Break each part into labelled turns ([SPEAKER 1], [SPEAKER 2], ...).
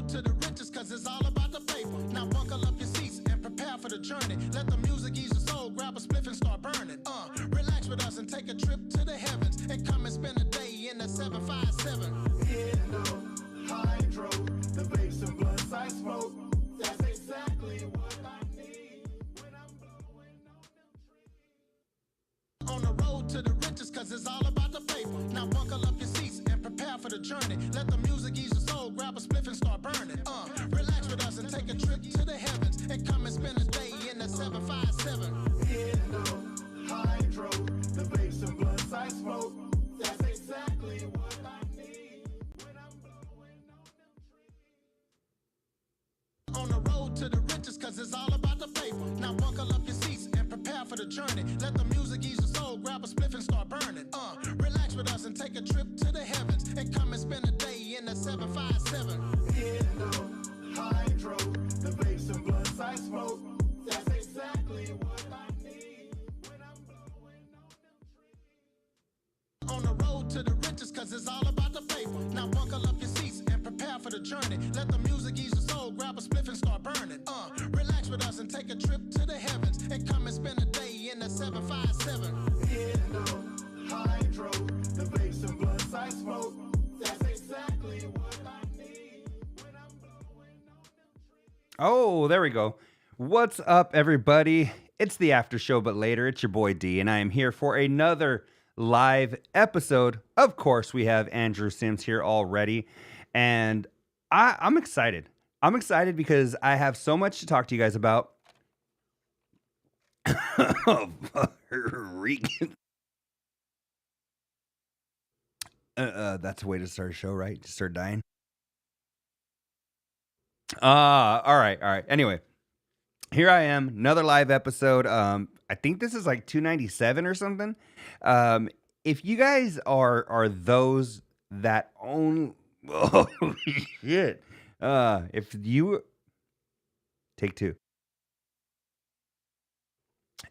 [SPEAKER 1] road to the riches, cause it's all about the paper. Now buckle up your seats and prepare for the journey. Let the music ease your soul, grab a spliff and start burning. Relax with us and take a trip to the heavens. And come and spend a day in the 757. Hydro, the vapes and blunts I smoke. That's exactly what I need when I'm blowing on them trees. On the road to the riches, cause it's all about the paper. Now buckle up your seats and prepare for the journey. Let the music ease your soul, grab a spliff and start burning. Relax with us and take a trip to the heavens. And come and spend a day in the 757. Hydro, the vapes and blunts I smoke. That's exactly what I need when I'm blowing on them trees. On the road to the riches, cause it's all about the paper. Now buckle up your seats and prepare for the journey. Let the music ease your soul, grab a spliff and start burning. Relax with us and take a trip to the heavens. And come and spend a day in the 757. Hydro, the vapes and blunts I smoke. That's exactly what I need when I'm blowing on them trees. On the road to the riches, cause it's all about the paper. Now buckle up your seats and prepare for the journey. Let the music ease your soul, grab a spliff and start burning. Relax with us and take a trip to the heavens. And come and spend a day in the 757. Hydro, the vapes and blunts I smoke. That's exactly what I need when I'm blowing on them trees.
[SPEAKER 2] Oh, there we go. What's up, everybody? It's the after show, but later. It's your boy D, and I am here for another live episode. Of course, we have Andrew Sims here already, and I'm excited. I'm excited because I have so much to talk to you guys about. That's a way to start a show, right? Just start dying. All right. Anyway, here I am, another live episode. I think this is like 297 or something. If you guys are those that own, oh shit. If you take two.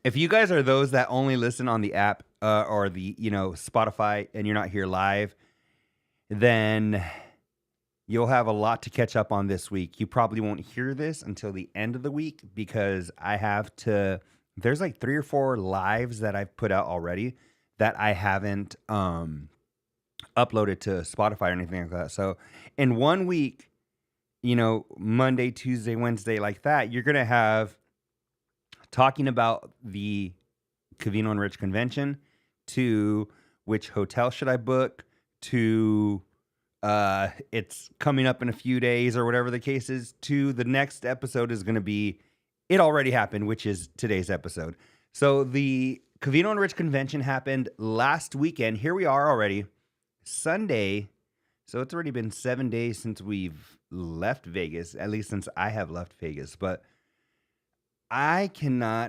[SPEAKER 2] If you guys are those that only listen on the app or the Spotify and you're not here live, then you'll have a lot to catch up on this week. You probably won't hear this until the end of the week because I have to. There's like 3 or 4 lives that I've put out already that I haven't uploaded to Spotify or anything like that. So in 1 week, Monday, Tuesday, Wednesday, like that, you're going to have talking about the Covino and Rich Convention, to which hotel should I book, to it's coming up in a few days or whatever the case is, to the next episode is going to be it already happened, which is today's episode. So the Covino and Rich Convention happened last weekend. Here we are already, Sunday. So it's already been 7 days since we've left Vegas, at least since I have left Vegas. But I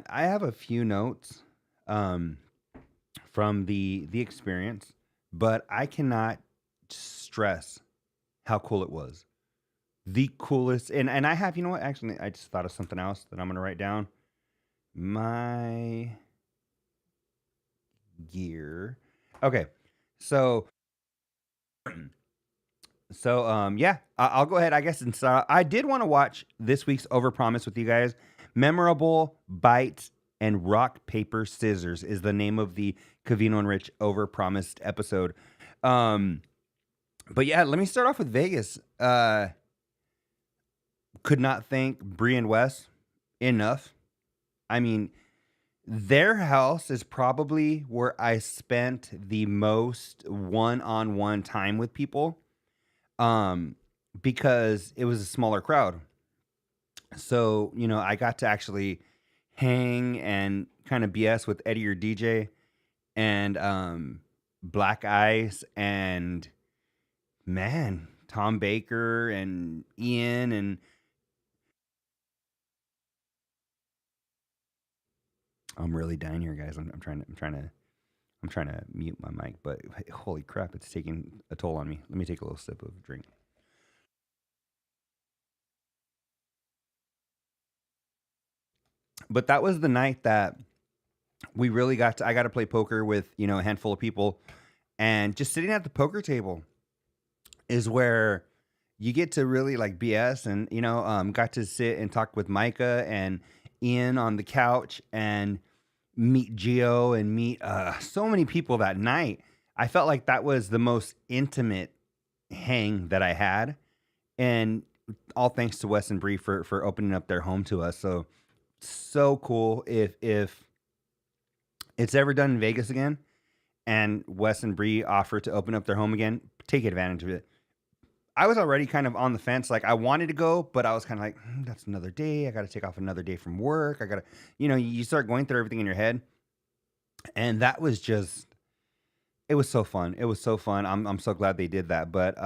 [SPEAKER 2] have a few notes from the experience, but I cannot stress how cool it was. The coolest, and I have, actually, I just thought of something else that I'm going to write down. My gear. Okay, so yeah, I'll go ahead, I guess, and start. I did want to watch this week's Overpromise with you guys. Memorable Bites and Rock, Paper, Scissors is the name of the Covino and Rich Overpromised episode. But yeah, let me start off with Vegas. Could not thank Bree and Wes enough. I mean, their house is probably where I spent the most one-on-one time with people, because it was a smaller crowd. So, I got to actually hang and kind of BS with Eddie or DJ and Black Ice and, man, Tom Baker and Ian and I'm really dying here, guys. I'm trying to mute my mic, but holy crap, it's taking a toll on me. Let me take a little sip of drink. But that was the night that we really I got to play poker with, a handful of people, and just sitting at the poker table is where you get to really like BS and, got to sit and talk with Micah and Ian on the couch and meet Geo and meet so many people that night. I felt like that was the most intimate hang that I had. And all thanks to Wes and Bree for opening up their home to us. So cool. If it's ever done in Vegas again and Wes and Bree offer to open up their home again, take advantage of it. I was already kind of on the fence. Like I wanted to go, but I was kind of like, that's another day. I got to take off another day from work. I got to, you start going through everything in your head. And that was just, it was so fun. It was so fun. I'm so glad they did that. But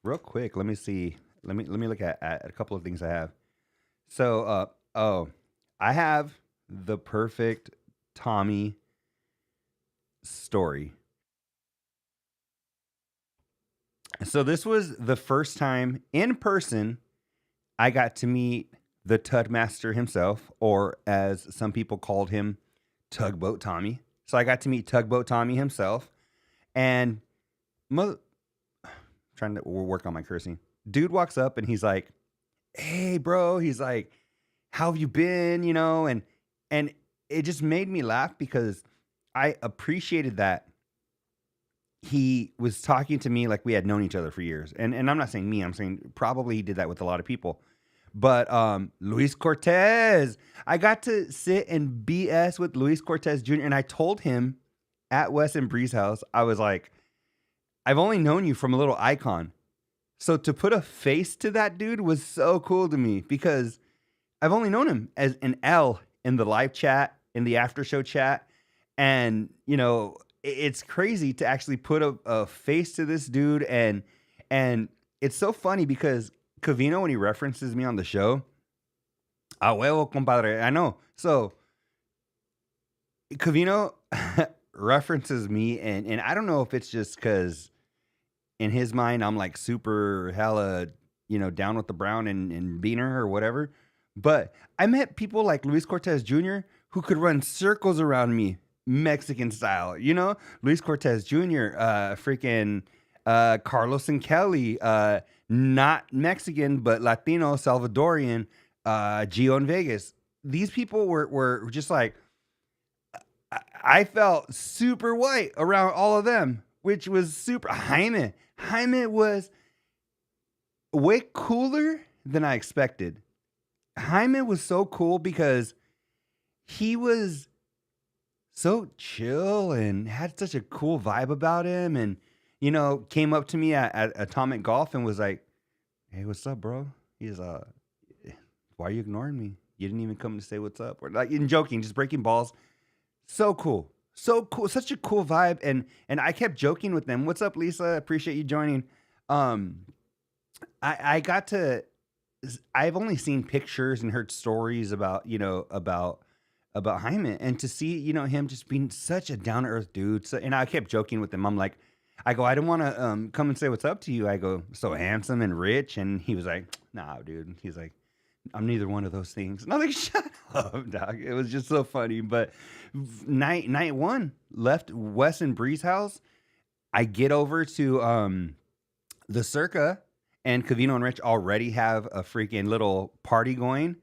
[SPEAKER 2] real quick, let me see. Let me look at a couple of things I have. So, I have the perfect Tommy story. So this was the first time in person I got to meet the Tud Master himself, or as some people called him, Tugboat Tommy. So I got to meet Tugboat Tommy himself, and trying to work on my cursing. Dude walks up and he's like, "Hey, bro," he's like, "How have you been?" And it just made me laugh because I appreciated that he was talking to me like we had known each other for years. And I'm not saying me, I'm saying probably he did that with a lot of people. But Luis Cortez, I got to sit and BS with Luis Cortez Jr. And I told him at Wes and Bree's house, I was like, I've only known you from a little icon. So to put a face to that dude was so cool to me because I've only known him as an L in the live chat, in the after show chat. And, it's crazy to actually put a face to this dude. And it's so funny because Covino, when he references me on the show, "A huevo, compadre." I know. So Covino references me, and I don't know if it's just because in his mind I'm like super hella, down with the brown and beaner or whatever. But I met people like Luis Cortez Jr. who could run circles around me, Mexican style. Luis Cortez Jr., freaking Carlos and Kelly, not Mexican, but Latino, Salvadorian, Gio in Vegas. These people were just like, I felt super white around all of them, which was super. Jaime was way cooler than I expected. Jaime was so cool because he was so chill and had such a cool vibe about him. And, came up to me at Atomic Golf and was like, "Hey, what's up, bro?" He's, "Why are you ignoring me? You didn't even come to say what's up." Or like in joking, just breaking balls. So cool. So cool. Such a cool vibe. And I kept joking with them. "What's up, Lisa? Appreciate you joining." I got to, I've only seen pictures and heard stories about, about Hyman, and to see, him just being such a down to earth dude. So, and I kept joking with him. I'm like, I go, "I didn't want to come and say what's up to you." I go, "So handsome and rich." And he was like, "Nah, dude." He's like, "I'm neither one of those things." And I'm like, "Shut up, dog." It was just so funny. But night one, left Wes and Bree's house. I get over to the Circa, and Covino and Rich already have a freaking little party going.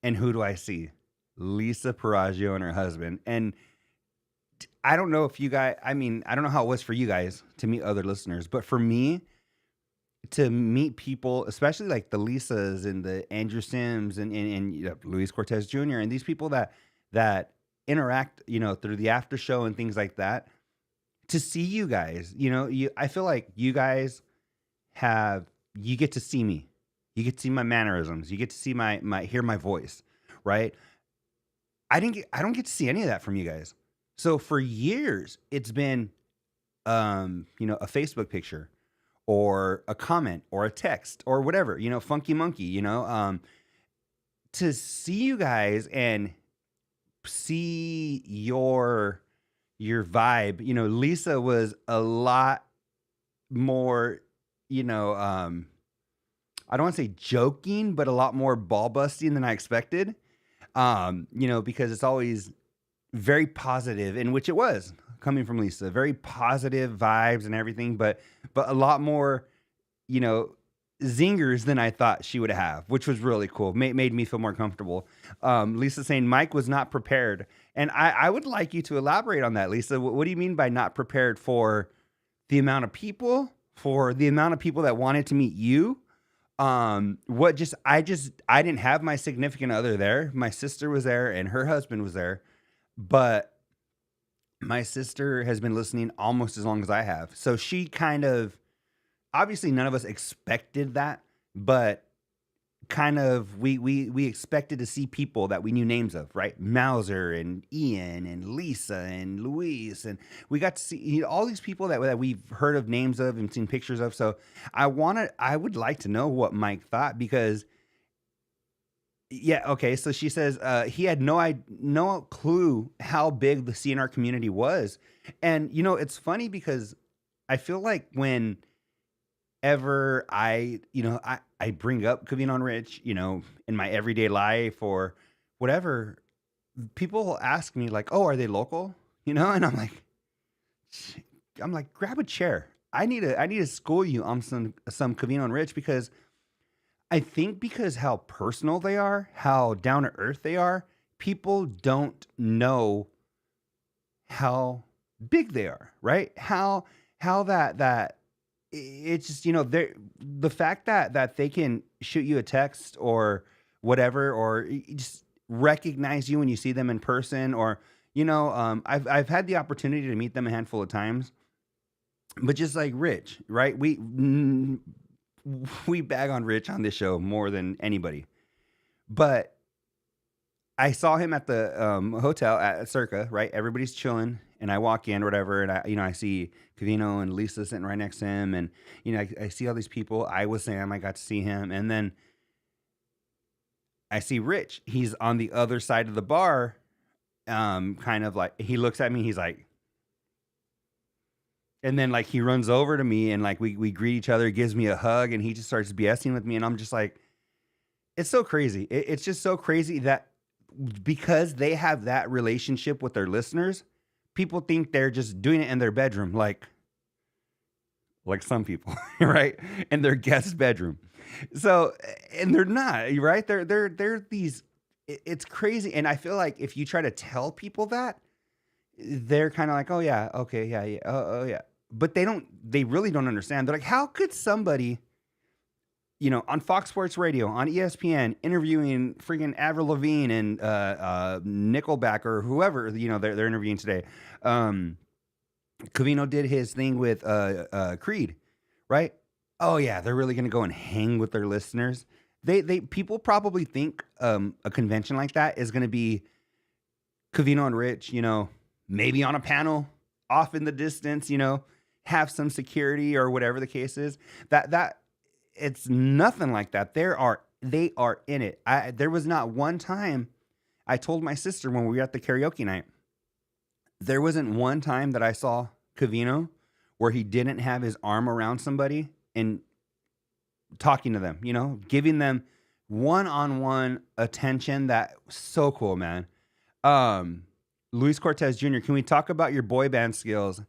[SPEAKER 2] And who do I see? Lisa Paraggio and her husband. And I don't know if you guys, I don't know how it was for you guys to meet other listeners, but for me, to meet people, especially like the Lisas and the Andrew Sims and Luis Cortez Jr. and these people that interact, through the after show and things like that, to see you guys, I feel like you guys you get to see me. You get to see my mannerisms. You get to see hear my voice, right? I don't get to see any of that from you guys. So for years, it's been, a Facebook picture or a comment or a text or whatever, funky monkey, to see you guys and see your vibe. Lisa was a lot more, I don't want to say joking, but a lot more ball busting than I expected. Because it's always very positive, in which it was coming from Lisa, very positive vibes and everything, but a lot more, zingers than I thought she would have, which was really cool. Made me feel more comfortable. Lisa saying Mike was not prepared. And I would like you to elaborate on that, Lisa. What do you mean by not prepared for the amount of people, for the amount of people that wanted to meet you? I didn't have my significant other there. My sister was there and her husband was there, but my sister has been listening almost as long as I have. So she kind of, obviously none of us expected that, but kind of we expected to see people that we knew names of, right? Mauser and Ian and Lisa and Luis, and we got to see all these people that we've heard of names of and seen pictures of. So I would like to know what Mike thought, because yeah, okay. So she says he had no clue how big the CNR community was, and it's funny because I feel like whenever I bring up Covino and Rich, in my everyday life or whatever, people will ask me like, "Oh, are they local?" And I'm like, grab a chair. I need to school you on some Covino and Rich, because I think because how personal they are, how down to earth they are, people don't know how big they are, right? How that it's just they the fact that they can shoot you a text or whatever, or just recognize you when you see them in person, or I've had the opportunity to meet them a handful of times, but just like Rich, right? We bag on Rich on this show more than anybody, but I saw him at the hotel at Circa, right? Everybody's chilling, and I walk in or whatever, and I see Covino and Lisa sitting right next to him, and I see all these people. I was Sam. I got to see him, and then I see Rich. He's on the other side of the bar, kind of like he looks at me. He's like, and then like he runs over to me, and like we greet each other, gives me a hug, and he just starts BSing with me, and I'm just like, it's so crazy. It's just so crazy that because they have that relationship with their listeners, people think they're just doing it in their bedroom, like some people, right? In their guest bedroom. So, and they're not, right? They're these. It's crazy, and I feel like if you try to tell people that, they're kind of like, oh yeah, okay, yeah, yeah, oh yeah, but they really don't understand. They're like, how could somebody, on Fox Sports Radio, on ESPN, interviewing freaking Avril Lavigne and Nickelback or whoever they're interviewing today. Covino did his thing with Creed, right? Oh yeah, they're really gonna go and hang with their listeners. They people probably think a convention like that is gonna be Covino and Rich, maybe on a panel off in the distance, have some security or whatever the case is. That it's nothing like that. They are in it. There was not one time I told my sister when we were at the karaoke night, there wasn't one time that I saw Covino where he didn't have his arm around somebody and talking to them, giving them one-on-one attention. That was so cool, man. Luis Cortez Jr., can we talk about your boy band skills?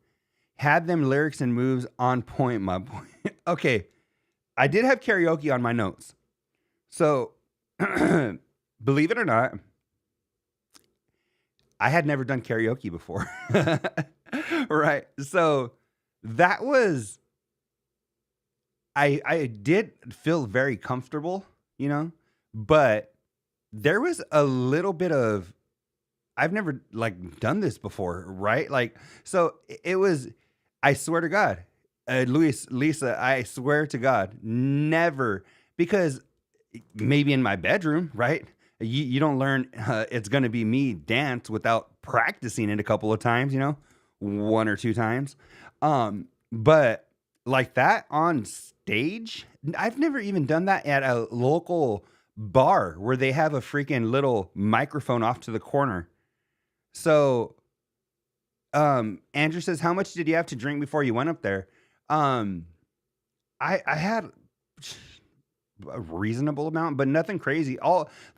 [SPEAKER 2] Had them lyrics and moves on point, my boy. Okay. I did have karaoke on my notes. So, believe it or not, I had never done karaoke before. Right. So, that was, I did feel very comfortable, but there was a little bit of, I've never like done this before, right? Like, so it was, I swear to God, Lisa, I swear to God, never, because maybe in my bedroom, right? You don't learn it's going to be me dance without practicing it a couple of times, one or two times. But like that on stage, I've never even done that at a local bar where they have a freaking little microphone off to the corner. So, Andrew says, how much did you have to drink before you went up there? I had a reasonable amount, but nothing crazy.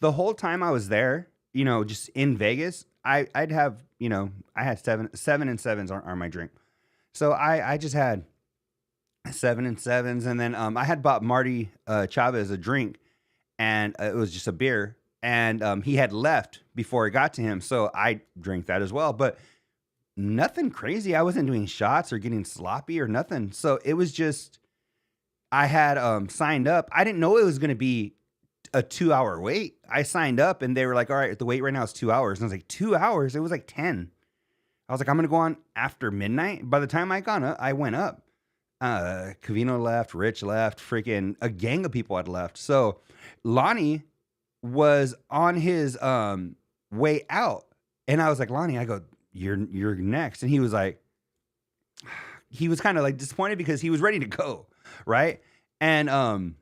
[SPEAKER 2] The whole time I was there, just in Vegas, I'd have, I had 7 and 7s are my drink. So I just had 7 and 7s, and then I had bought Marty Chavez a drink, and it was just a beer, and he had left before it got to him, so I drank that as well. But nothing crazy. I wasn't doing shots or getting sloppy or nothing. So it was just I had signed up. I didn't know it was going to be a 2-hour wait. I signed up and they were like, all right, the wait right now is 2 hours. And I was like, 2 hours? It was like 10. I was like, I'm going to go on after midnight. By the time I went up. Covino left, Rich left, freaking a gang of people had left. So Lonnie was on his way out. And I was like, Lonnie, I go, you're next. And he was like, he was kind of like disappointed because he was ready to go. Right. And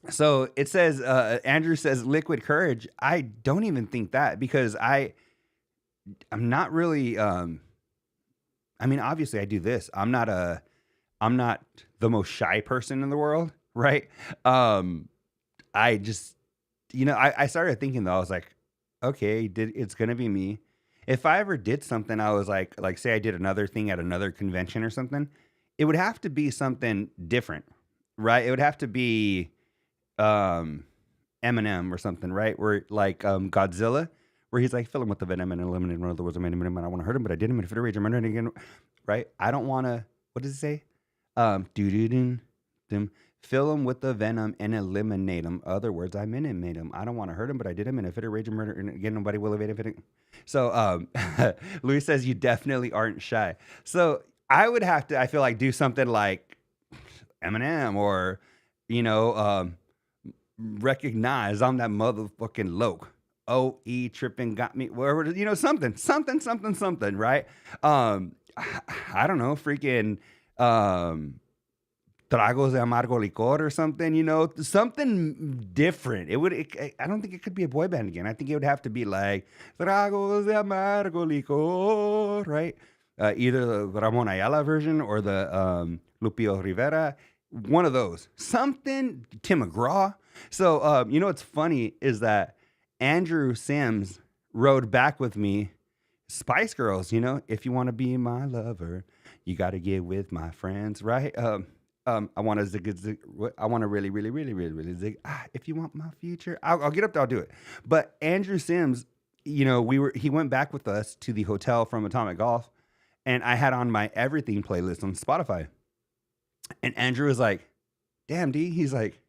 [SPEAKER 2] so it says, Andrew says liquid courage. I don't even think that because I'm not really, I mean, obviously I do this. I'm not the most shy person in the world. Right. I just, I started thinking though, I was like, okay, it's going to be me. If I ever did something, I was like say I did another thing at another convention or something, it would have to be something different, right? It would have to be Eminem or something, right? Where like Godzilla, where he's like, fill him with the venom and eliminate one of the words I made him. I don't want to hurt him, but I did him. And if it rage, I'm running again, right? I don't want to. What does it say? Fill him with the venom and eliminate him. Other words, I made him. I don't want to hurt him, but I did him. And if it rage, murder, and again, nobody will evade it. So Louis says you definitely aren't shy. So I would have to, I feel like, do something like Eminem or, recognize I'm that motherfucking loc. OE tripping got me, wherever, something, right? I don't know, freaking, Tragos de Amargo Licor or something, something different. I don't think it could be a boy band again. I think it would have to be like Tragos de Amargo Licor, right? Either the Ramon Ayala version or the Lupio Rivera, one of those. Something, Tim McGraw. So, what's funny is that Andrew Sims rode back with me, Spice Girls, if you want to be my lover, you got to get with my friends, right? I want to zig. I want to really, really, really, really, really zig. If you want my future, I'll get up there. I'll do it. But Andrew Sims, he went back with us to the hotel from Atomic Golf, and I had on my everything playlist on Spotify. And Andrew was like, "Damn, D," he's like,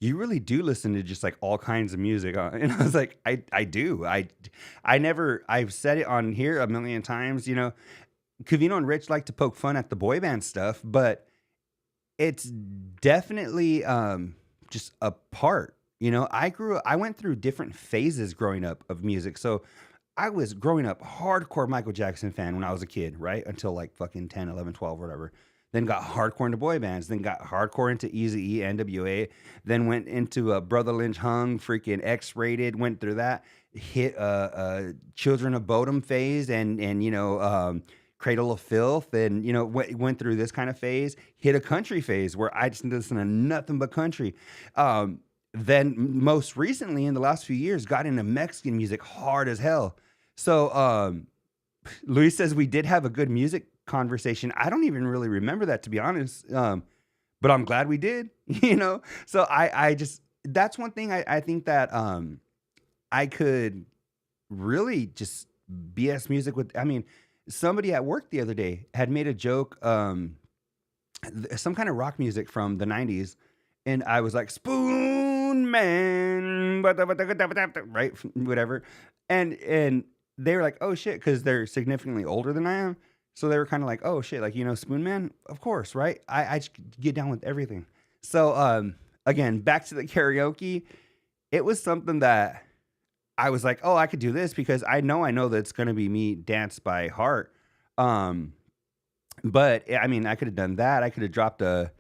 [SPEAKER 2] "You really do listen to just like all kinds of music." And I was like, "I do. I've said it on here a million times. Covino and Rich like to poke fun at the boy band stuff, but it's definitely just a part. I went through different phases growing up of music. So I was growing up hardcore Michael Jackson fan when I was a kid, right? Until like fucking 10, 11, 12, whatever. Then got hardcore into boy bands. Then got hardcore into Eazy-E, NWA. Then went into Brother Lynch Hung, freaking X-Rated. Went through that. Hit Children of Bodom phase and Cradle of Filth, and went through this kind of phase. Hit a country phase where I just listen to nothing but country. Then most recently, in the last few years, got into Mexican music hard as hell. So Luis says we did have a good music conversation. I don't even really remember that, to be honest. But I'm glad we did. So I just, that's one thing I think that I could really just BS music with. I mean, somebody at work the other day had made a joke, some kind of rock music from the 90s. And I was like, Spoon Man, right? Whatever. And they were like, oh shit, because they're significantly older than I am. So they were kind of like, oh shit, like, Spoon Man? Of course, right? I just get down with everything. So again, back to the karaoke. It was something that I was like, oh, I could do this because I know that it's going to be me dance by heart. But I mean, I could have done that. I could have dropped a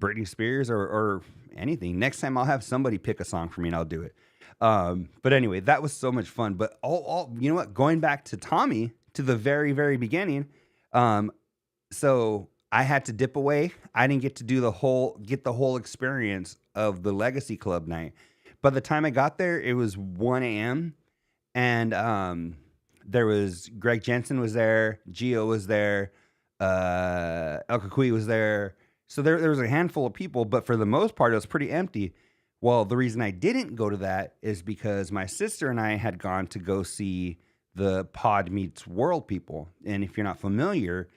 [SPEAKER 2] Britney Spears or anything. Next time I'll have somebody pick a song for me and I'll do it. But anyway, that was so much fun. But all you know what? Going back to Tommy, to the very, very beginning. So I had to dip away. I didn't get to do the whole experience of the Legacy Club night. By the time I got there, it was 1 a.m. And there was Greg Jensen was there, Gio was there, El Cucuy was there. So there was a handful of people, but for the most part, it was pretty empty. Well, the reason I didn't go to that is because my sister and I had gone to go see the Pod Meets World people. And if you're not familiar,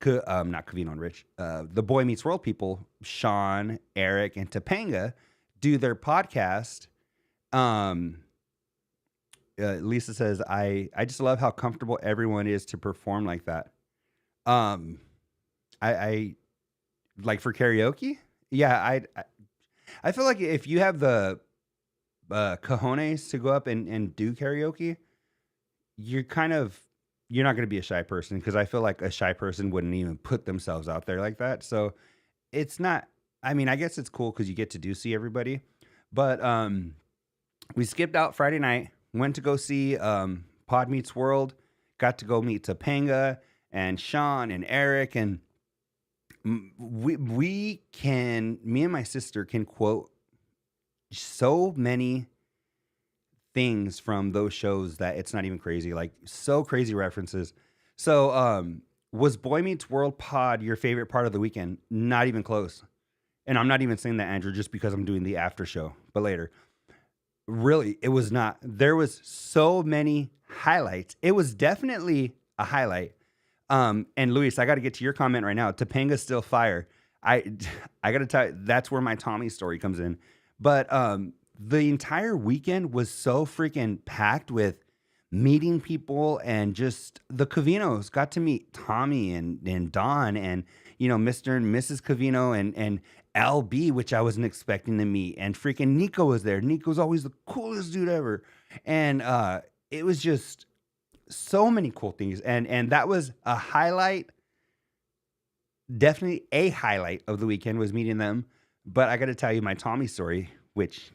[SPEAKER 2] not Covino and Rich, the Boy Meets World people, Sean, Eric, and Topanga do their podcast. Lisa says, I just love how comfortable everyone is to perform like that. I like for karaoke. Yeah. I feel like if you have the cojones to go up and do karaoke, you're not going to be a shy person, because I feel like a shy person wouldn't even put themselves out there like that. So it's not, I mean, I guess it's cool because you get to see everybody. But we skipped out Friday night, went to go see Pod Meets World, got to go meet Topanga and Sean and Eric. And me and my sister can quote so many things from those shows that it's not even crazy. Like, so crazy references. So was Boy Meets World Pod your favorite part of the weekend? Not even close. And I'm not even saying that, Andrew, just because I'm doing the after show, but later. Really, it was not. There was so many highlights. It was definitely a highlight. And Luis, I got to get to your comment right now. Topanga's still fire. I got to tell you, that's where my Tommy story comes in. But the entire weekend was so freaking packed with meeting people, and just the Covinos got to meet Tommy and Don and, Mr. and Mrs. Covino and LB, which I wasn't expecting to meet. And freaking Nico was there. Nico's always the coolest dude ever. And it was just so many cool things. And that was a highlight. Definitely a highlight of the weekend was meeting them. But I got to tell you my Tommy story, which,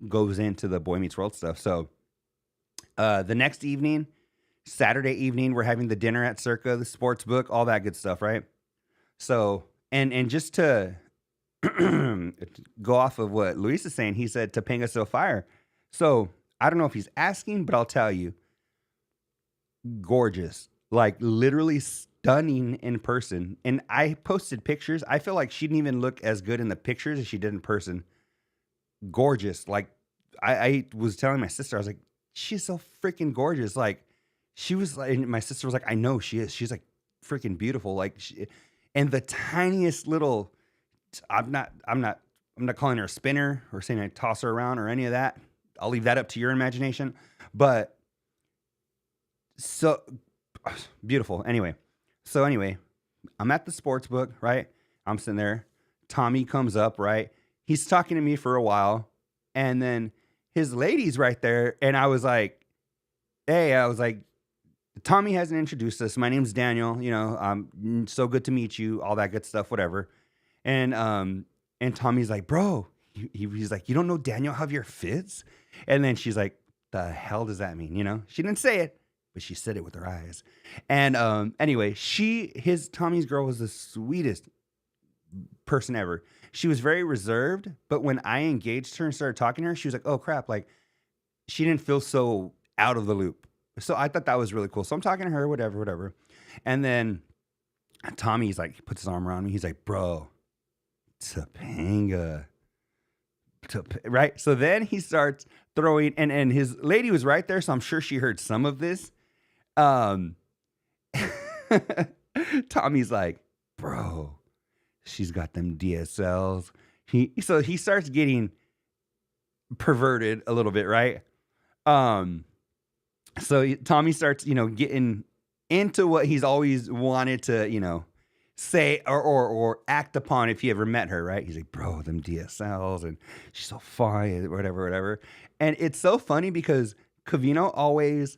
[SPEAKER 2] goes into the Boy Meets World stuff. So the next evening, Saturday evening, we're having the dinner at Circa, the sports book, all that good stuff, right? So, and just to go off of what Luis is saying, he said Topanga's so fire. So I don't know if he's asking, but I'll tell you, gorgeous, like literally stunning in person. And I posted pictures. I feel like she didn't even look as good in the pictures as she did in person. Gorgeous. Like I was telling my sister, I was like, she's so freaking gorgeous. Like she was like, and my sister was like, I know she is. She's like freaking beautiful. Like and the tiniest little, I'm not calling her a spinner or saying I toss her around or any of that. I'll leave that up to your imagination. But so beautiful. Anyway, I'm at the sports book, right? I'm sitting there. Tommy comes up, right? He's talking to me for a while, and then his lady's right there. And I was like, Tommy hasn't introduced us. My name's Daniel. So good to meet you. All that good stuff, whatever. And Tommy's like, bro, he's like, you don't know Daniel Javier Fitz? And then she's like, the hell does that mean? She didn't say it, but she said it with her eyes. And anyway, Tommy's girl was the sweetest person ever. She was very reserved, but when I engaged her and started talking to her, she was like, oh crap, like she didn't feel so out of the loop. So I thought that was really cool. So I'm talking to her, whatever. And then Tommy's like, he puts his arm around me. He's like, bro, Topanga. Right? So then he starts throwing, and his lady was right there, so I'm sure she heard some of this. Tommy's like, bro, she's got them DSLs. So he starts getting perverted a little bit, right? So Tommy starts, getting into what he's always wanted to, say or act upon if he ever met her, right? He's like, bro, them DSLs, and she's so fine, whatever. And it's so funny because Covino always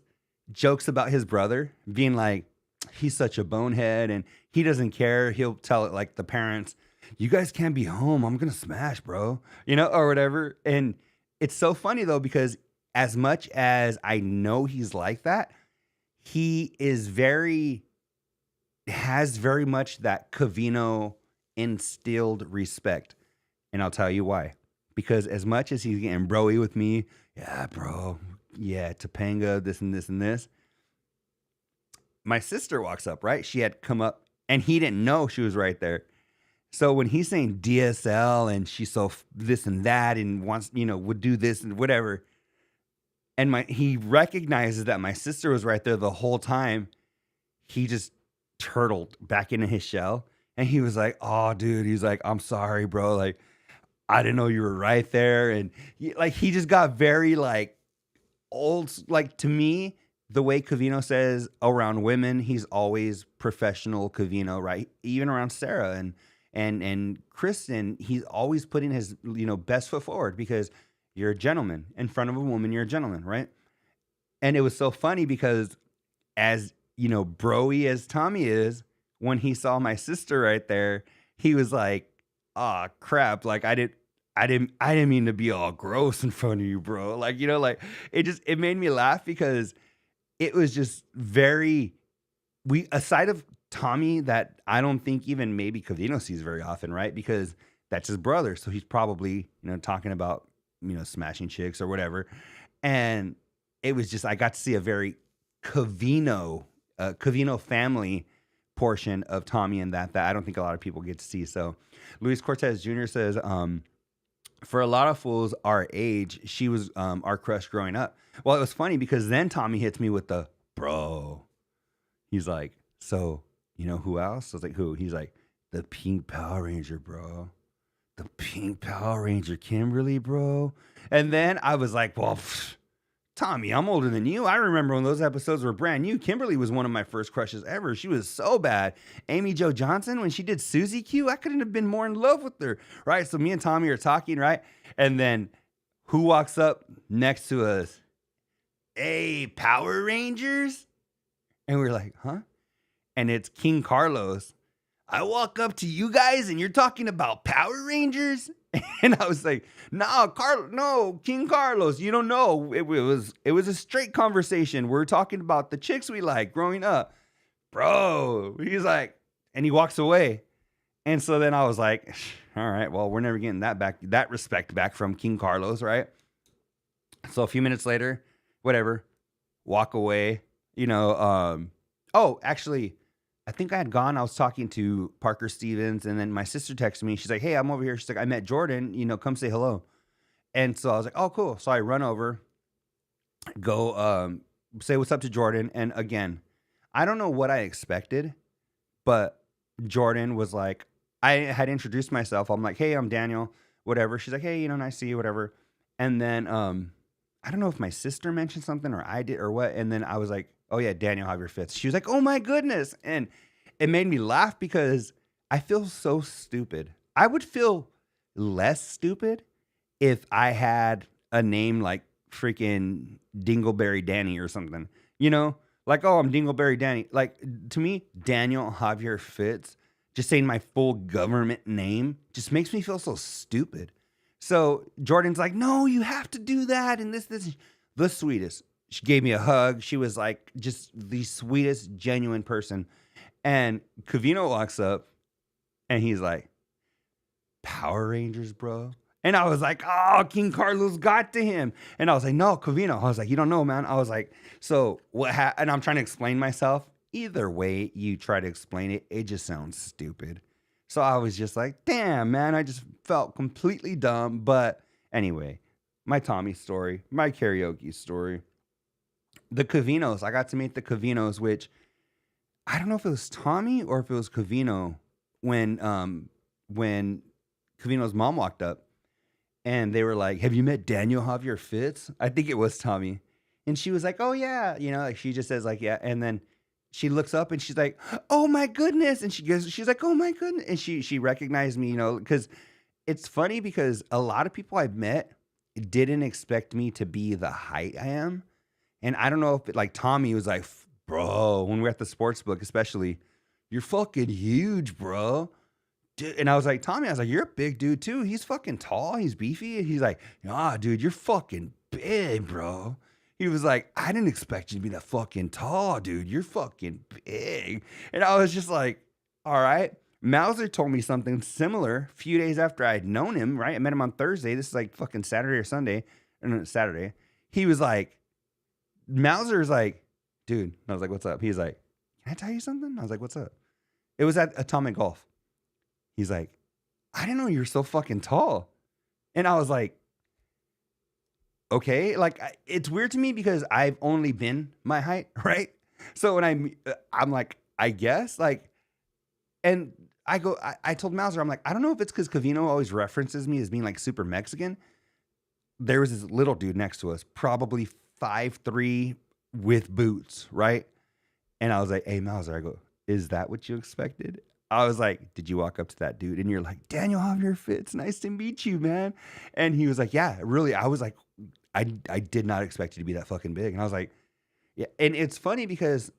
[SPEAKER 2] jokes about his brother being like, he's such a bonehead and he doesn't care. He'll tell it like the parents, you guys can't be home. I'm going to smash, bro, or whatever. And it's so funny though, because as much as I know he's like that, he has very much that Covino instilled respect. And I'll tell you why. Because as much as he's getting broy with me, yeah, bro, yeah, Topanga, this and this and this. My sister walks up, right? She had come up And he didn't know she was right there. So when he's saying DSL and she's so this and that and wants, would do this and whatever. And he recognizes that my sister was right there the whole time. He just turtled back into his shell. And he was like, oh, dude, he's like, I'm sorry, bro. Like, I didn't know you were right there. And he just got very like old. Like, to me, the way Covino says around women, he's always professional Covino, right? Even around Sarah and Kristen, he's always putting his, best foot forward because you're a gentleman. In front of a woman, you're a gentleman, right? And it was so funny because as, bro-y as Tommy is, when he saw my sister right there, he was like, "Oh crap! Like I didn't mean to be all gross in front of you, bro." Like it made me laugh because it was just very aside of Tommy that I don't think even maybe Covino sees very often, right? Because that's his brother, so he's probably talking about smashing chicks or whatever, and it was just I got to see a very Covino family portion of Tommy and that I don't think a lot of people get to see. So Luis Cortez Jr. says, for a lot of fools our age, she was our crush growing up. Well, it was funny because then Tommy hits me with the bro. He's like, so you know who else? I was like, who? He's like, the Pink Power Ranger, bro. The Pink Power Ranger, Kimberly, bro. And then I was like, well, Tommy, I'm older than you. I remember when those episodes were brand new. Kimberly was one of my first crushes ever. She was so bad. Amy Jo Johnson, when she did Susie Q, I couldn't have been more in love with her, right? So me and Tommy are talking, right? And then who walks up next to us? Hey, Power Rangers? And we're like, huh? And it's King Carlos. I walk up to you guys and you're talking about Power Rangers? And I was like, no, King Carlos, you don't know. It was a straight conversation. We're talking about the chicks we like growing up. Bro, he's like, and he walks away. And so then I was like, all right, well, we're never getting that respect back from King Carlos, right? So a few minutes later, whatever, walk away, actually, I think I had gone. I was talking to Parker Stevens, and then my sister texted me. She's like, hey, I'm over here. She's like, I met Jordan, come say hello. And so I was like, oh, cool. So I run over, go say what's up to Jordan. And again, I don't know what I expected, but Jordan was like, I had introduced myself. I'm like, hey, I'm Daniel, whatever. She's like, hey, nice to see you, whatever. And then I don't know if my sister mentioned something or I did or what. And then I was like, oh yeah, Daniel Javier Fitz. She was like, oh my goodness. And it made me laugh because I feel so stupid. I would feel less stupid if I had a name like freaking Dingleberry Danny or something, like, oh, I'm Dingleberry Danny. Like, to me, Daniel Javier Fitz, just saying my full government name just makes me feel so stupid. So Jordan's like, no, you have to do that. And this, the sweetest. She gave me a hug. She was like just the sweetest, genuine person. And Covino walks up and he's like, Power Rangers, bro. And I was like, oh, King Carlos got to him. And I was like, no, Covino. I was like, you don't know, man. I was like, so what? And I'm trying to explain myself. Either way you try to explain it, it just sounds stupid. So I was just like, damn, man. I just felt completely dumb. But anyway, my Tommy story, my karaoke story. The Covinos, I got to meet the Covinos, which I don't know if it was Tommy or if it was Covino when Covino's mom walked up and they were like, have you met Daniel Javier Fitz? I think it was Tommy. And she was like, oh yeah. Like she just says like, yeah. And then she looks up and she's like, oh my goodness. And she's like, oh my goodness. And she recognized me, because it's funny because a lot of people I've met didn't expect me to be the height I am. And I don't know if like Tommy was like, bro, when we're at the sports book, especially, you're fucking huge, bro. Dude. And I was like, Tommy, you're a big dude too. He's fucking tall. He's beefy. And he's like, dude, you're fucking big, bro. He was like, I didn't expect you to be that fucking tall, dude. You're fucking big. And I was just like, all right. Mauser told me something similar a few days after I'd known him, right? I met him on Thursday. This is like fucking Saturday or Sunday. No, Saturday. He was like, Mauser's like, dude. And I was like, what's up? He's like, can I tell you something? I was like, what's up? It was at Atomic Golf. He's like, I didn't know you were so fucking tall. And I was like, okay. Like, it's weird to me because I've only been my height, right? So when I'm like, I guess, like, and I told Mauser, I'm like, I don't know if it's because Covino always references me as being like super Mexican. There was this little dude next to us, probably 5'3" with boots, right? And I was like, hey, Mauser, I go, is that what you expected? I was like, did you walk up to that dude? And you're like, Daniel Javier Fitz, nice to meet you, man. And he was like, yeah, really. I was like, I did not expect you to be that fucking big. And I was like, yeah. And it's funny because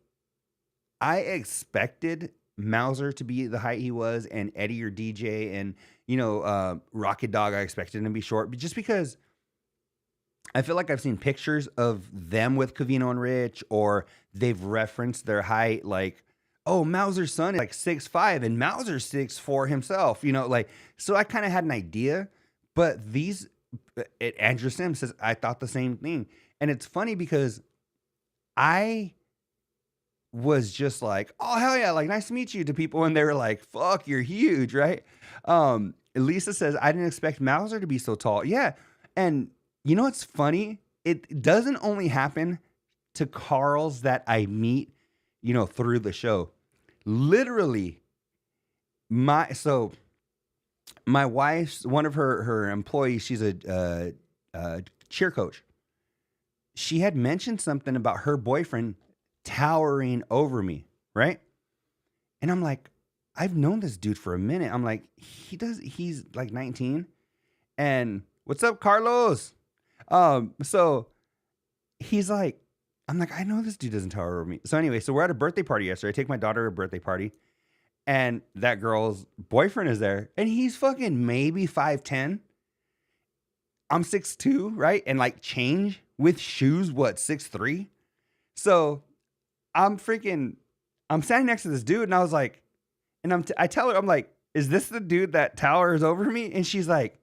[SPEAKER 2] I expected Mauser to be the height he was, and Eddie or DJ, and, Rocket Dog, I expected him to be short, but just because I feel like I've seen pictures of them with Covino and Rich, or they've referenced their height, like, oh, Mauser's son is like 6'5", and Mauser's 6'4" himself, like, so I kind of had an idea, but Andrew Sims says, I thought the same thing. And it's funny because I was just like, oh, hell yeah, like, nice to meet you to people, and they were like, fuck, you're huge, right? Lisa says, I didn't expect Mauser to be so tall. Yeah, and you know what's funny? It doesn't only happen to Carls that I meet, through the show. Literally, my wife's, one of her employees, she's a cheer coach. She had mentioned something about her boyfriend towering over me, right? And I'm like, I've known this dude for a minute. I'm like, he's like 19. And what's up, Carlos? So he's like, I'm like, I know this dude doesn't tower over me. So anyway, so we're at a birthday party yesterday. I take my daughter to a birthday party, and that girl's boyfriend is there, and he's fucking maybe 5'10". I'm 6'2", right? And like change with shoes, 6'3"? So I'm standing next to this dude, and I was like, and I tell her, I'm like, is this the dude that towers over me? And she's like,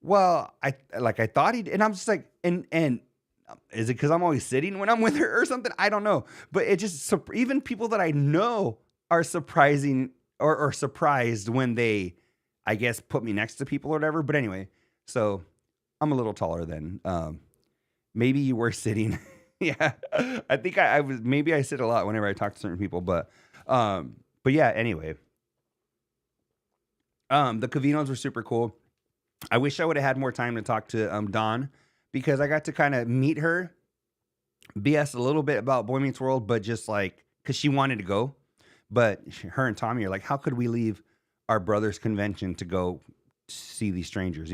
[SPEAKER 2] well, I thought he did. And I'm just like, and is it because I'm always sitting when I'm with her or something? I don't know. But it just, even people that I know are surprising or surprised when they, I guess, put me next to people or whatever. But anyway, so I'm a little taller than, maybe you were sitting. Yeah. I think I was, maybe I sit a lot whenever I talk to certain people, but yeah, anyway, the Covinos were super cool. I wish I would have had more time to talk to Dawn, because I got to kind of meet her, BS a little bit about Boy Meets World, but just like, because she wanted to go. But her and Tommy are like, how could we leave our brother's convention to go see these strangers,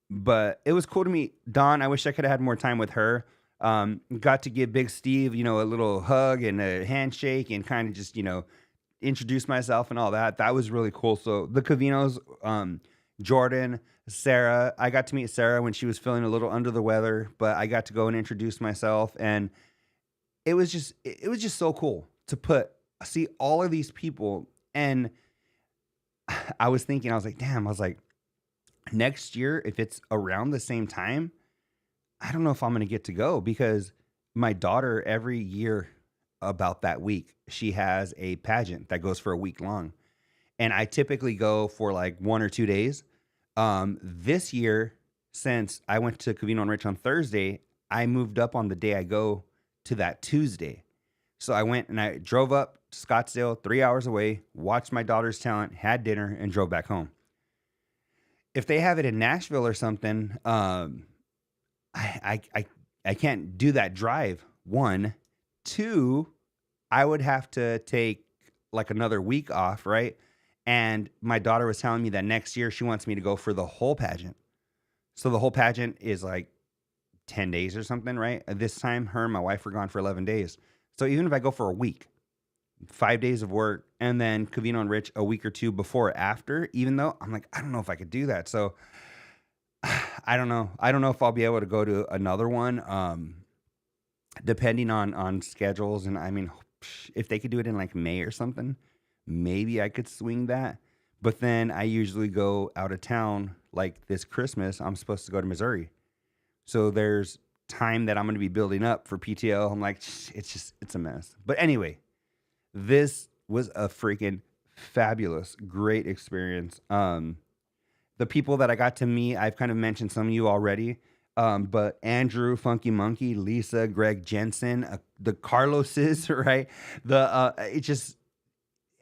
[SPEAKER 2] But it was cool to meet Dawn. I wish I could have had more time with her. Got to give Big Steve, a little hug and a handshake, and kind of just, introduce myself and all that. That was really cool. So the Covinos, Jordan, Sarah. I got to meet Sarah when she was feeling a little under the weather, but I got to go and introduce myself, and it was just so cool to see all of these people. And I was like, damn, next year, if it's around the same time, I don't know if I'm going to get to go, because my daughter, every year about that week, she has a pageant that goes for a week long. And I typically go for like 1 or 2 days. This year, since I went to Covino and Rich on Thursday, I moved up on the day I go to that Tuesday. So I went and I drove up to Scottsdale, 3 hours away, watched my daughter's talent, had dinner, and drove back home. If they have it in Nashville or something, I can't do that drive. 1, 2, I would have to take like another week off, right? And my daughter was telling me that next year she wants me to go for the whole pageant. So the whole pageant is like 10 days or something, right? This time, her and my wife were gone for 11 days. So even if I go for a week, 5 days of work, and then Covino and Rich a week or 2 before or after, even though I'm like, I don't know if I could do that. So I don't know. I don't know if I'll be able to go to another one, depending on schedules. And I mean, if they could do it in like May or something, maybe I could swing that. But then I usually go out of town, like this Christmas, I'm supposed to go to Missouri. So there's time that I'm going to be building up for PTO. I'm like, it's a mess. But anyway, This was a freaking fabulous, great experience. The people that I got to meet, I've kind of mentioned some of you already. But Andrew, Funky Monkey, Lisa, Greg Jensen, the Carloses, right? It just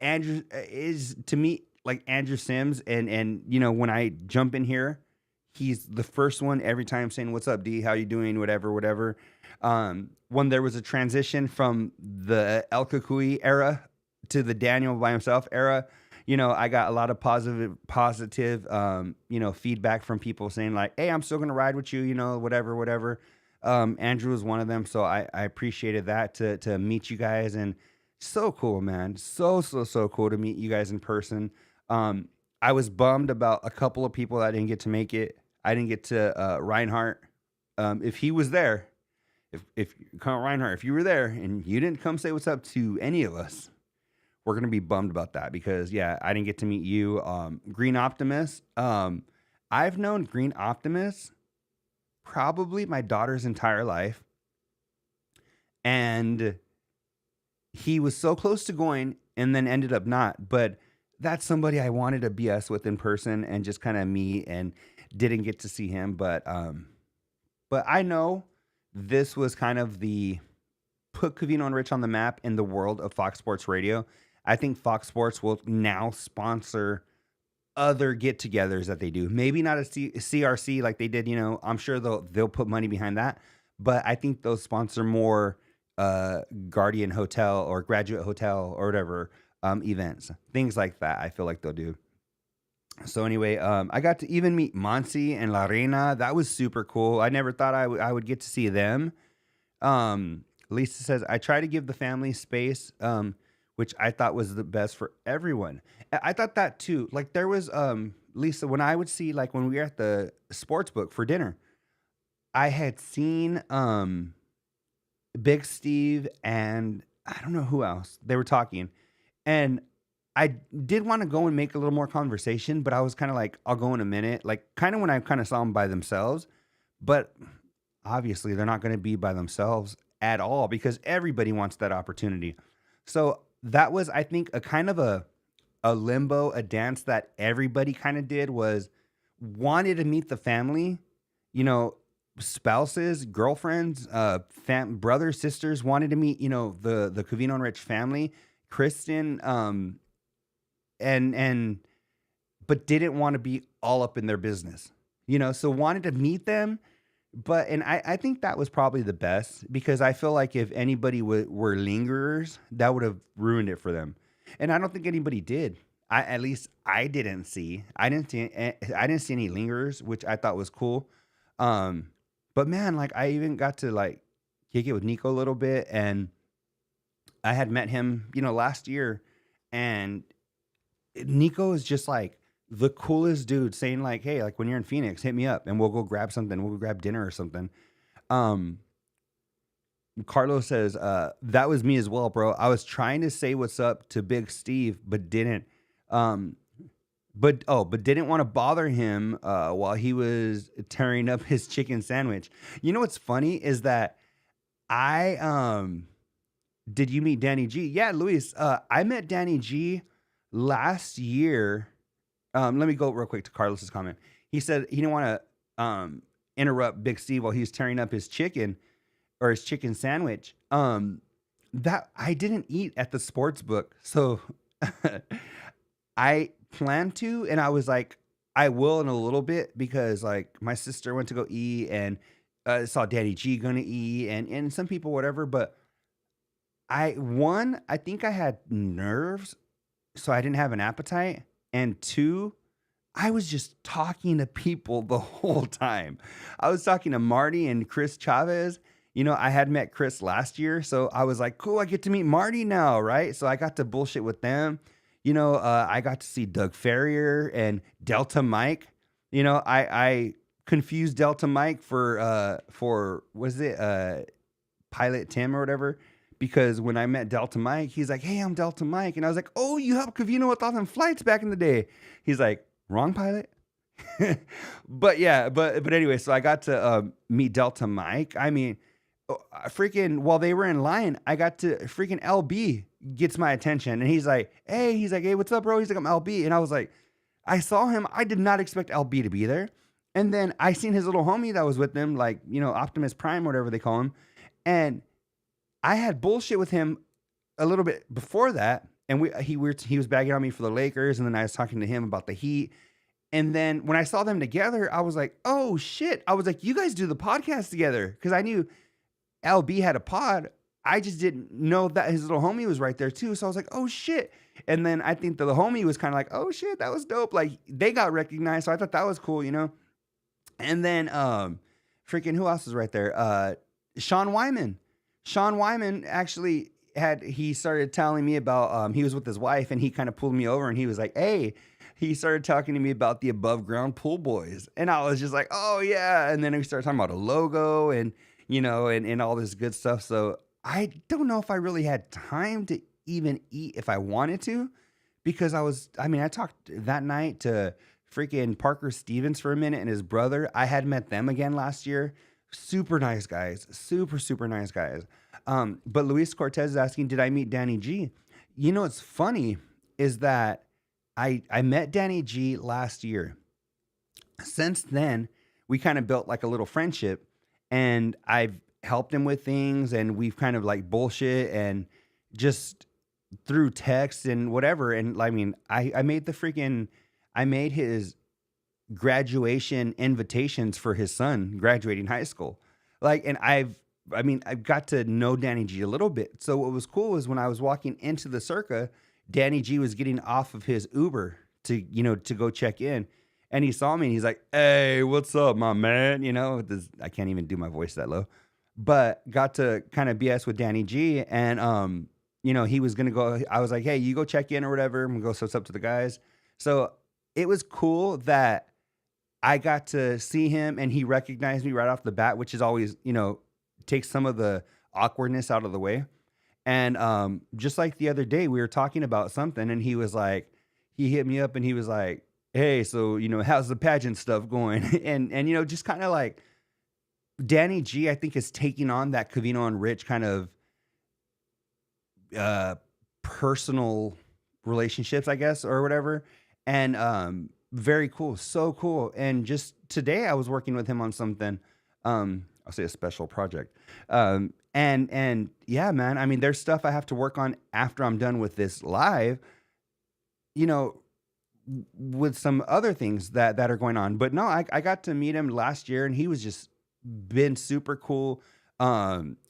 [SPEAKER 2] Andrew is to me like Andrew Sims, and when I jump in here, he's the first one every time saying, "What's up, D? How you doing? Whatever, whatever." When there was a transition from the El Kukui era to the Daniel by himself era, I got a lot of positive, feedback from people saying like, "Hey, I'm still gonna ride with you," whatever, whatever. Andrew was one of them, so I appreciated that to meet you guys, and so cool, man, so cool to meet you guys in person. I was bummed about a couple of people that didn't get to make it. I didn't get to Reinhardt. If he was there, if Colonel Reinhardt, if you were there and you didn't come say what's up to any of us, we're gonna be bummed about that because I didn't get to meet you. Green Optimus. I've known Green Optimus probably my daughter's entire life, and he was so close to going and then ended up not. But that's somebody I wanted to BS with in person and just kind of meet, and didn't get to see him. But I know this was kind of the put Covino and Rich on the map in the world of Fox Sports Radio. I think Fox Sports will now sponsor other get-togethers that they do. Maybe not a CRC like they did. I'm sure they'll put money behind that. But I think they'll sponsor more Guardian Hotel or Graduate Hotel or whatever events, things like that. I feel like they'll do. So anyway, I got to even meet Monsi and La Reina. That was super cool. I never thought I would get to see them. Lisa says, I try to give the family space, which I thought was the best for everyone. I thought that too. Like there was, Lisa, when I would see, like when we were at the sports book for dinner, I had seen Big Steve and I don't know who else. They were talking. And I did want to go and make a little more conversation, but I was kind of like, I'll go in a minute. Like kind of when I kind of saw them by themselves, but obviously they're not going to be by themselves at all because everybody wants that opportunity. So that was, I think, a kind of a limbo, a dance that everybody kind of did was wanted to meet the family, spouses, girlfriends, brothers, sisters wanted to meet, the Covino and Rich family, Kristen, but didn't want to be all up in their business, so wanted to meet them. And I think that was probably the best because I feel like if anybody were lingerers, that would have ruined it for them. And I don't think anybody did. At least I didn't see. I didn't see any lingerers, which I thought was cool. But man, like I even got to like kick it with Nico a little bit, and I had met him, last year, and Nico is just like the coolest dude, saying like, hey, like when you're in Phoenix, hit me up and we'll go grab something. We'll go grab dinner or something. Carlos says, that was me as well, bro. I was trying to say what's up to Big Steve, but didn't. But didn't want to bother him while he was tearing up his chicken sandwich. What's funny is that did you meet Danny G? Yeah, Luis. I met Danny G last year. Let me go real quick to Carlos's comment. He said he didn't want to interrupt Big Steve while he was tearing up his chicken or his chicken sandwich. That I didn't eat at the sports book, so I planned to, and I was like, I will in a little bit because like my sister went to go eat, and saw Danny G gonna eat, and some people whatever. But I think I had nerves, so I didn't have an appetite. And two, I was just talking to people the whole time. I was talking to Marty and Chris Chavez. I had met Chris last year, so I was like, cool, I get to meet Marty now, right? So I got to bullshit with them. I got to see Doug Ferrier and Delta Mike. I confused Delta Mike for was it Pilot Tim or whatever? Because when I met Delta Mike, he's like, hey, I'm Delta Mike. And I was like, oh, you helped Covino with all them flights back in the day. He's like, wrong pilot? But yeah, but anyway, so I got to meet Delta Mike. I mean, freaking while they were in line, I got to freaking LB gets my attention, and he's like, hey, what's up, bro? He's like, I'm LB, and I was like, I saw him. I did not expect LB to be there, and then I seen his little homie that was with them, like Optimus Prime, whatever they call him, and I had bullshit with him a little bit before that, and he was bagging on me for the Lakers, and then I was talking to him about the Heat. And then when I saw them together, I was like, oh shit. I was like, you guys do the podcast together. Because I knew LB had a pod. I just didn't know that his little homie was right there too. So I was like, oh shit. And then I think the homie was kind of like, oh shit, that was dope. Like they got recognized. So I thought that was cool, And then freaking who else is right there? Sean Wyman. Sean Wyman actually he started telling me about he was with his wife, and he kind of pulled me over, and he was like, hey, he started talking to me about the Above Ground Pool Boys. And I was just like, oh yeah. And then we started talking about a logo and and all this good stuff. So I don't know if I really had time to even eat if I wanted to, because I talked that night to freaking Parker Stevens for a minute and his brother. I had met them again last year. Super nice guys. Super, super nice guys. But Luis Cortez is asking, did I meet Danny G? What's funny is that I met Danny G last year. Since then, we kind of built like a little friendship, and I've helped him with things, and we've kind of like bullshit and just through text and whatever. And I made his graduation invitations for his son graduating high school. And I've got to know Danny G a little bit. So what was cool was when I was walking into the Circa, Danny G was getting off of his Uber to go check in, and he saw me and he's like, hey, what's up, my man? I can't even do my voice that low, but got to kind of BS with Danny G. And, he was going to go, I was like, hey, you go check in or whatever. I'm gonna go say what's up to the guys. So it was cool that I got to see him and he recognized me right off the bat, which is always, takes some of the awkwardness out of the way. And just like the other day, we were talking about something, and he hit me up and he was like, hey, so, how's the pageant stuff going? and just kind of like Danny G, I think, is taking on that Covino and Rich kind of personal relationships, I guess, or whatever. And very cool. So cool. And just today I was working with him on something, I'll say a special project. And yeah, man, there's stuff I have to work on after I'm done with this live, with some other things that are going on. But no, I got to meet him last year, and he was just been super cool.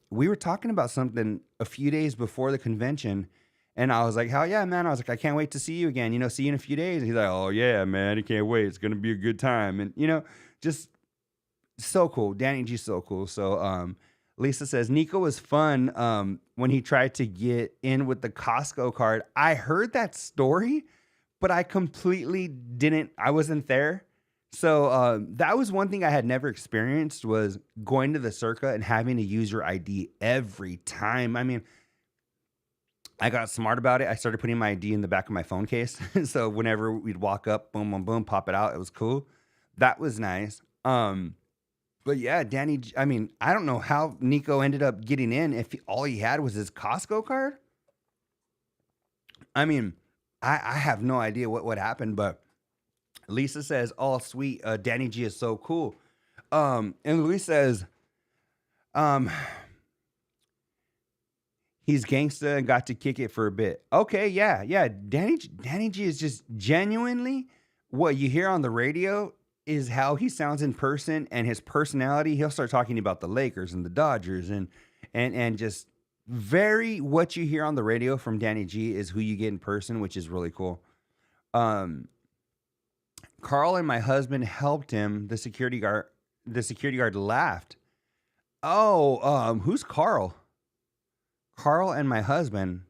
[SPEAKER 2] We were talking about something a few days before the convention, and I was like, hell yeah, man. I was like, I can't wait to see you again, see you in a few days. And he's like, oh yeah, man, I can't wait. It's going to be a good time. And, just so cool. Danny G's so cool. So, Lisa says, Nico was fun when he tried to get in with the Costco card. I heard that story, but I completely I wasn't there. So that was one thing I had never experienced, was going to the Circa and having to use your ID every time. I got smart about it. I started putting my ID in the back of my phone case. So whenever we'd walk up, boom, boom, boom, pop it out. It was cool. That was nice. But yeah, Danny, I don't know how Nico ended up getting in if all he had was his Costco card. I have no idea what happened, but Lisa says, oh, sweet, Danny G is so cool. And Luis says, he's gangsta and got to kick it for a bit. Okay, yeah. Danny G is just genuinely what you hear on the radio is how he sounds in person, and his personality. He'll start talking about the Lakers and the Dodgers and just very what you hear on the radio from Danny G is who you get in person, which is really cool. Carl and my husband helped him. The security guard laughed. Oh, who's Carl? Carl and my husband.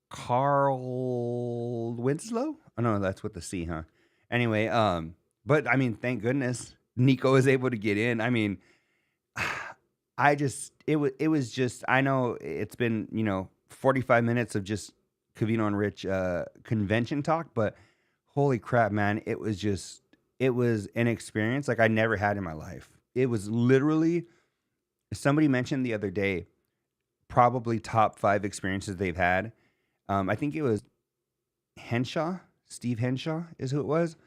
[SPEAKER 2] Carl Winslow? Oh no, that's with the C, huh? Anyway, but thank goodness Nico was able to get in. It was just, I know it's been, 45 minutes of just Covino and Rich convention talk, but holy crap, man, it was an experience like I never had in my life. It was literally Somebody mentioned the other day, probably top 5 experiences they've had. I think it was Henshaw, Steve Henshaw is who it was.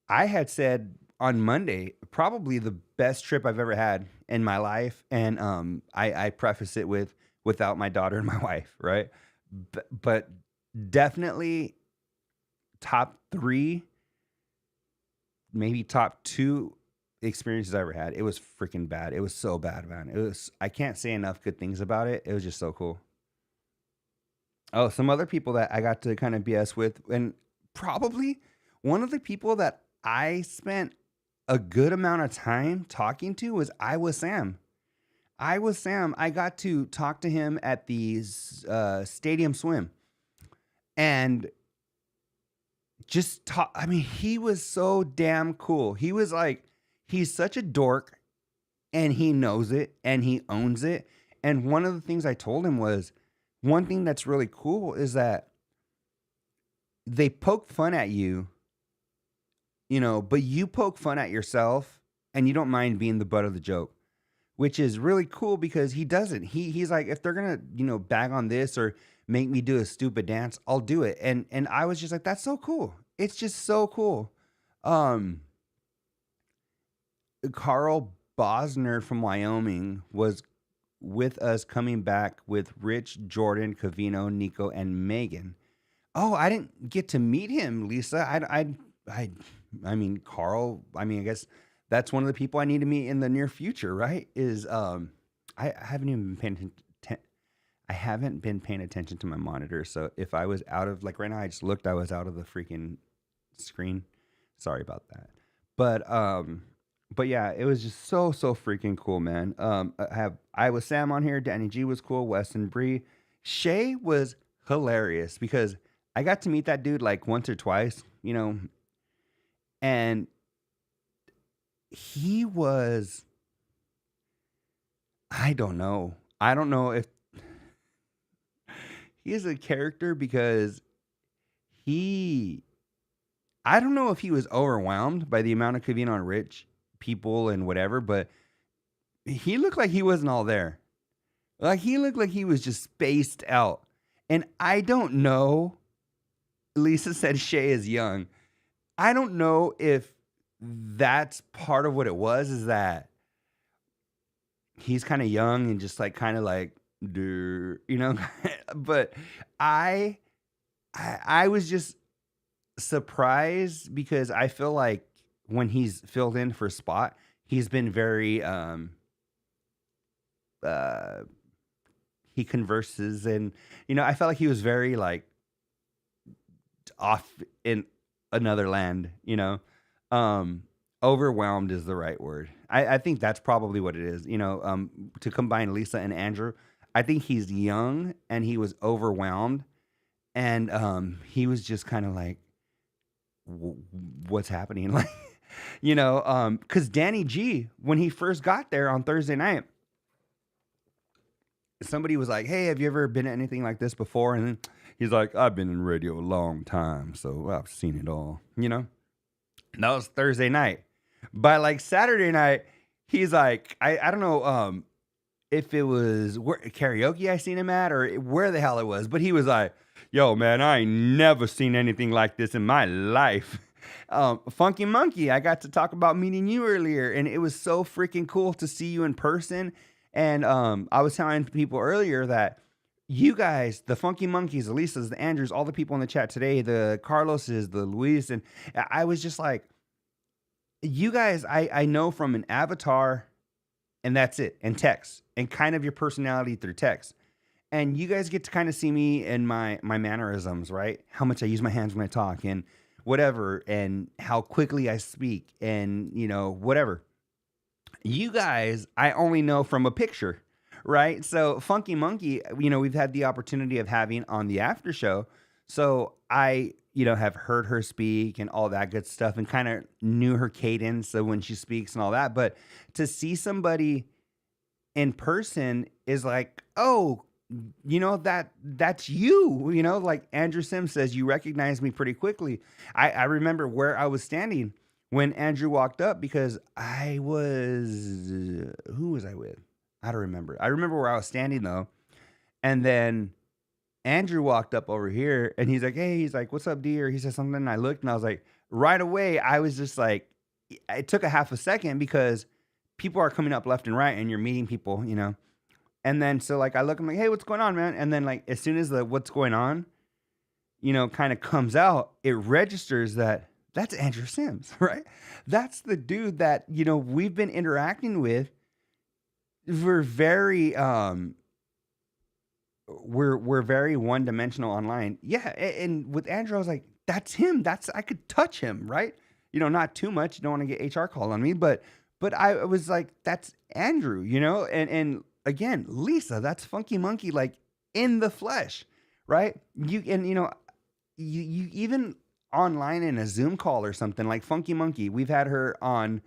[SPEAKER 2] I had said on Monday, probably the best trip I've ever had in my life, and I preface it with without my daughter and my wife, right? But definitely top 3, maybe top 2 experiences I ever had. It was freaking bad. It was so bad, man. It was I can't say enough good things about it. It was just so cool. Oh, some other people that I got to kind of BS with, and probably one of the people that I spent a good amount of time talking to was I was Sam. I was Sam. I got to talk to him at the stadium swim, and just talk. I mean, he was so damn cool. He was like, he's such a dork, and he knows it, and he owns it. And one of the things I told him was, one thing that's really cool is that they poke fun at you, but you poke fun at yourself, and you don't mind being the butt of the joke, which is really cool because he doesn't. He's like, if they're gonna, bag on this or make me do a stupid dance, I'll do it. And I was just like, that's so cool. It's just so cool. Um, Carl Bosner from Wyoming was with us coming back with Rich, Jordan, Covino, Nico, and Megan. Oh, I didn't get to meet him, Lisa. I mean, Carl. I mean, I guess that's one of the people I need to meet in the near future, right? I haven't even been paying I haven't been paying attention to my monitor. So if I was out of, like, right now, I just looked, I was out of the freaking screen. Sorry about that. But yeah, it was just so freaking cool, man. I was Sam on here. Danny G was cool. Wes and Bree. Shay was hilarious because I got to meet that dude like once or twice, and he was, I don't know. I don't know if he is a character because I don't know if he was overwhelmed by the amount of Covino and Rich people and whatever, but he looked like he wasn't all there. Like, he looked like he was just spaced out. And I don't know. Lisa said Shay is young. I don't know if that's part of what it was, is that he's kind of young and just like kind of like, but I was just surprised because I feel like when he's filled in for Spot, he's been very he converses, and I felt like he was very like off in another land. Overwhelmed is the right word. I think that's probably what it is. To combine Lisa and Andrew, I think he's young and he was overwhelmed, and he was just kind of like, what's happening? Like, because Danny G, when he first got there on Thursday night, somebody was like, hey, have you ever been at anything like this before? And then he's like, I've been in radio a long time, so I've seen it all. That was Thursday night. By like Saturday night, he's like, I don't know if it was karaoke I seen him at or where the hell it was, but he was like, yo, man, I ain't never seen anything like this in my life. Funky Monkey, I got to talk about meeting you earlier, and it was so freaking cool to see you in person. And I was telling people earlier that you guys, the Funky Monkeys, the Lisas, the Andrews, all the people in the chat today, the Carloses, the Luis, and I was just like, you guys, I know from an avatar, and that's it, and text, and kind of your personality through text. And you guys get to kind of see me and my mannerisms, right? How much I use my hands when I talk and whatever, and how quickly I speak, and whatever. You guys, I only know from a picture, right? So Funky Monkey, we've had the opportunity of having on the after show. So I, have heard her speak and all that good stuff, and kind of knew her cadence so when she speaks and all that. But to see somebody in person is like, oh, that's you, like Andrew Sims says, you recognize me pretty quickly. I remember where I was standing when Andrew walked up because who was I with? I don't remember. I remember where I was standing though. And then Andrew walked up over here and he's like, hey, he's like, what's up, D? Or he said something. And I looked and I was like, right away, I was just like, it took a half a second because people are coming up left and right and you're meeting people, you know? And then, so like, I look, I'm like, hey, what's going on, man? And then like, as soon as the what's going on, you know, kind of comes out, it registers that that's Andrew Sims, right? That's the dude that, you know, we've been interacting with. We're very, we're very one dimensional online. Yeah. And with Andrew, I was like, that's him. I could touch him, right? You know, not too much. You don't want to get HR called on me, but I was like, that's Andrew, you know? And again, Lisa, that's Funky Monkey, like in the flesh, right? You know, you even online in a Zoom call or something like Funky Monkey, we've had her on,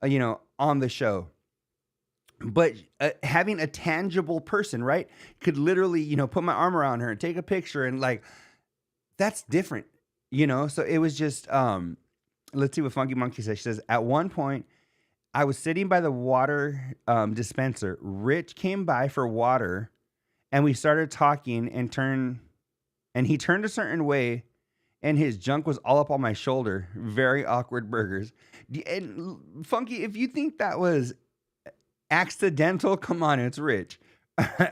[SPEAKER 2] you know, on the show. But having a tangible person, right, could literally, you know, put my arm around her and take a picture and like, that's different, you know? So it was just, let's see what Funky Monkey says. She says, at one point, I was sitting by the water dispenser. Rich came by for water and we started talking and he turned a certain way and his junk was all up on my shoulder. Very awkward burgers. And Funky, if you think that was accidental, come on, it's Rich.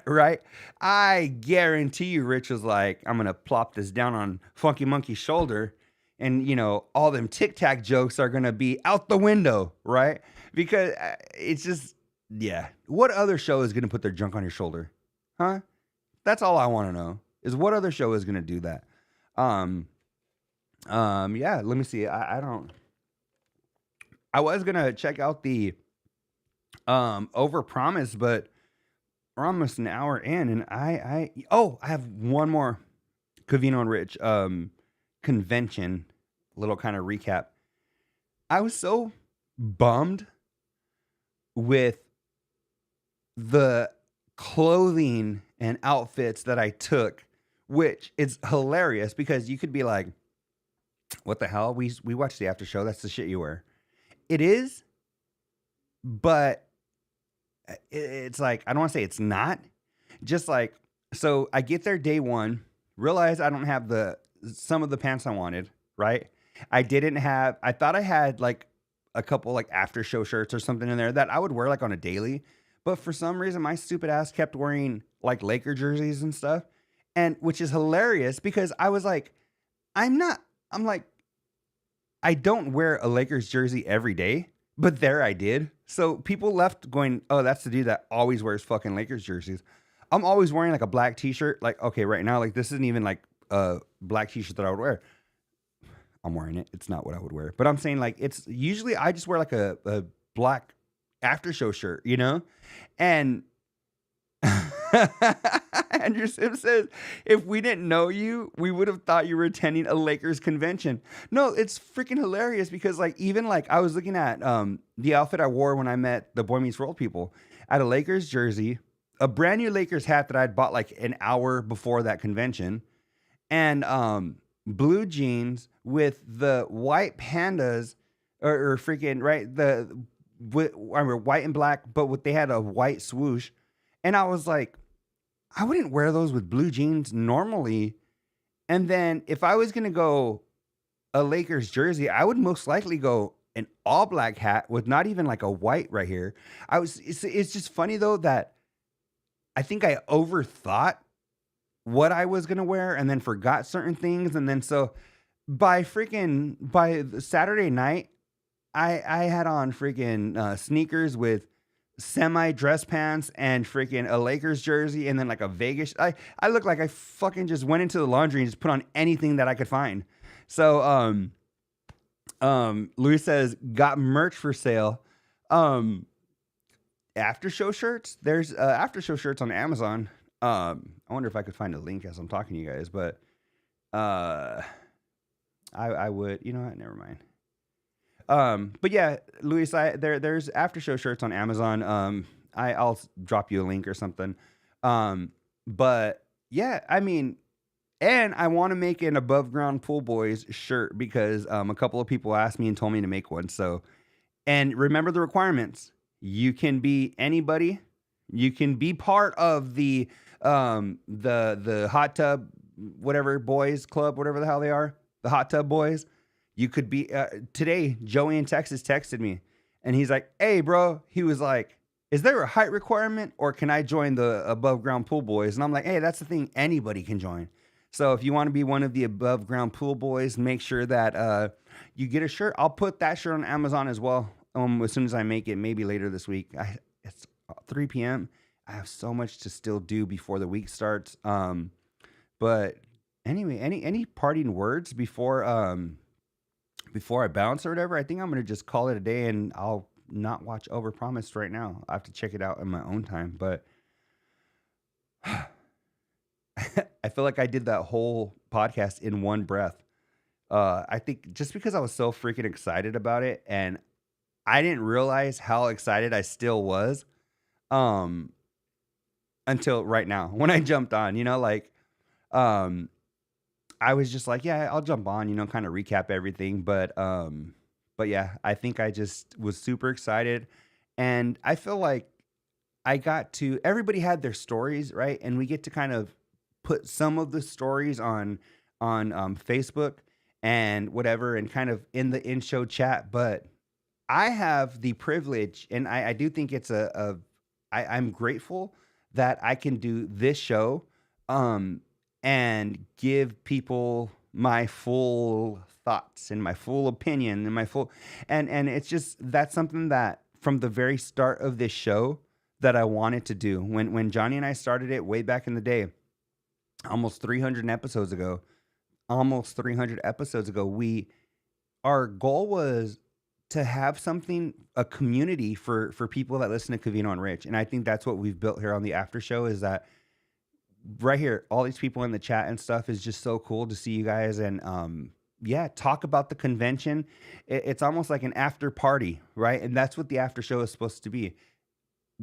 [SPEAKER 2] Right? I guarantee you Rich was like, I'm going to plop this down on Funky Monkey's shoulder and, you know, all them Tic Tac jokes are going to be out the window, right? Because it's just, yeah. What other show is going to put their junk on your shoulder? Huh? That's all I want to know, is what other show is going to do that? Yeah, let me see. I was going to check out the Overpromise, but we're almost an hour in and I have one more Covino and Rich convention little kind of recap. I was so bummed with the clothing and outfits that I took, which is hilarious because you could be like, what the hell? We watched the after show. That's the shit you wear. It is, but it's like, I don't want to say it's not. Just like, so I get there day one, realize I don't have some of the pants I wanted, right? I thought I had like a couple like after show shirts or something in there that I would wear like on a daily. But for some reason, my stupid ass kept wearing like Laker jerseys and stuff. And which is hilarious because I was like, I don't wear a Lakers jersey every day, but there I did. So people left going, oh, that's the dude that always wears fucking Lakers jerseys. I'm always wearing like a black t-shirt. Like, okay, right now, like this isn't even like a black t-shirt that I would wear. I'm wearing it. It's not what I would wear, but I'm saying like, it's usually I just wear like a black after show shirt, you know? And Andrew Sim says, if we didn't know you, we would have thought you were attending a Lakers convention. No, it's freaking hilarious because like, even like I was looking at the outfit I wore when I met the Boy Meets World people. I had a Lakers jersey, a brand new Lakers hat that I'd bought like an hour before that convention, and blue jeans with the white pandas or freaking, right? I mean, white and black, but they had a white swoosh. And I was like, I wouldn't wear those with blue jeans normally. And then if I was going to go a Lakers jersey, I would most likely go an all black hat with not even like a white right here. It's just funny though, that I think I overthought what I was going to wear and then forgot certain things. And then so by the Saturday night, I had on freaking sneakers with semi dress pants and freaking a Lakers jersey and then like a Vegas. I look like I fucking just went into the laundry and just put on anything that I could find. So Louis says, got merch for sale. After show shirts. There's after show shirts on Amazon. I wonder if I could find a link as I'm talking to you guys, but I would, you know what? Never mind. But yeah, Luis, there's after show shirts on Amazon. I'll drop you a link or something. But yeah, I mean, and I want to make an Above Ground Pool Boys shirt because a couple of people asked me and told me to make one. So, and remember the requirements. You can be anybody You can be part of the hot tub, whatever boys club, whatever the hell they are, the hot tub boys. You could be today. Joey in Texas texted me, and he's like, "Hey, bro," he was like, "Is there a height requirement, or can I join the above ground pool boys?" And I'm like, "Hey, that's the thing. Anybody can join. So if you want to be one of the above ground pool boys, make sure that you get a shirt. I'll put that shirt on Amazon as well. As soon as I make it, maybe later this week. It's 3 p.m. I have so much to still do before the week starts. But anyway, any parting words before I bounce or whatever? I think I'm gonna just call it a day, and I'll not watch Overpromised right now. I have to check it out in my own time. But I feel like I did that whole podcast in one breath. I think just because I was so freaking excited about it, and I didn't realize how excited I still was until right now when I jumped on, I was just like, yeah, I'll jump on, kind of recap everything. But yeah, I think I just was super excited, and I feel like everybody had their stories, right? And we get to kind of put some of the stories on Facebook and whatever, and kind of in the in-show chat. But I have the privilege, and I do think it's I'm grateful that I can do this show, and give people my full thoughts and my full opinion and and it's just, that's something that from the very start of this show that I wanted to do. When Johnny and I started it way back in the day, almost 300 episodes ago, our goal was to have a community for people that listen to Covino and Rich. And I think that's what we've built here on the after show, is that right here, all these people in the chat and stuff is just so cool to see you guys. And yeah, talk about the convention. It's almost like an after party, right? And that's what the after show is supposed to be.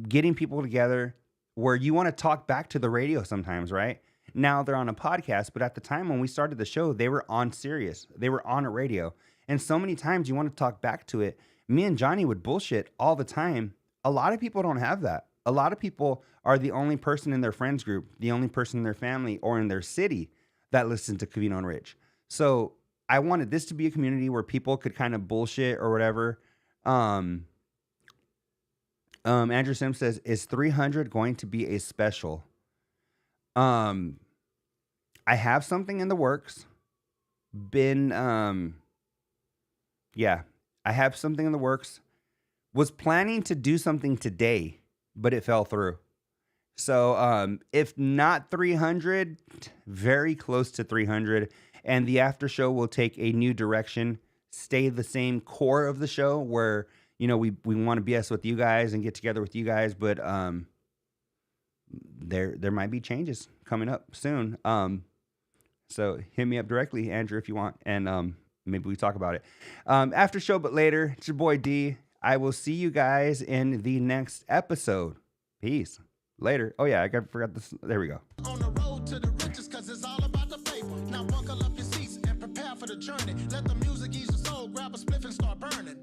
[SPEAKER 2] Getting people together where you want to talk back to the radio sometimes, right? Now they're on a podcast, but at the time when we started the show, they were on Sirius. They were on a radio. And so many times you want to talk back to it. Me and Johnny would bullshit all the time. A lot of people don't have that. A lot of people are the only person in their friends group, the only person in their family or in their city that listens to Covino and Rich. So I wanted this to be a community where people could kind of bullshit or whatever. Andrew Sims says, is 300 going to be a special? I have something in the works. I have something in the works. Was planning to do something today, but it fell through. So if not 300, very close to 300. And the after show will take a new direction, stay the same core of the show where, we want to BS with you guys and get together with you guys. But there might be changes coming up soon. So hit me up directly, Andrew, if you want. And maybe we talk about it. After show, but later. It's your boy D. I will see you guys in the next episode. Peace. Later. Oh, yeah, I forgot this. There we go.
[SPEAKER 1] On the road to the riches, cause it's all about the paper. Now buckle up your seats and prepare for the journey. Let the music ease your soul, grab a spliff and start burning.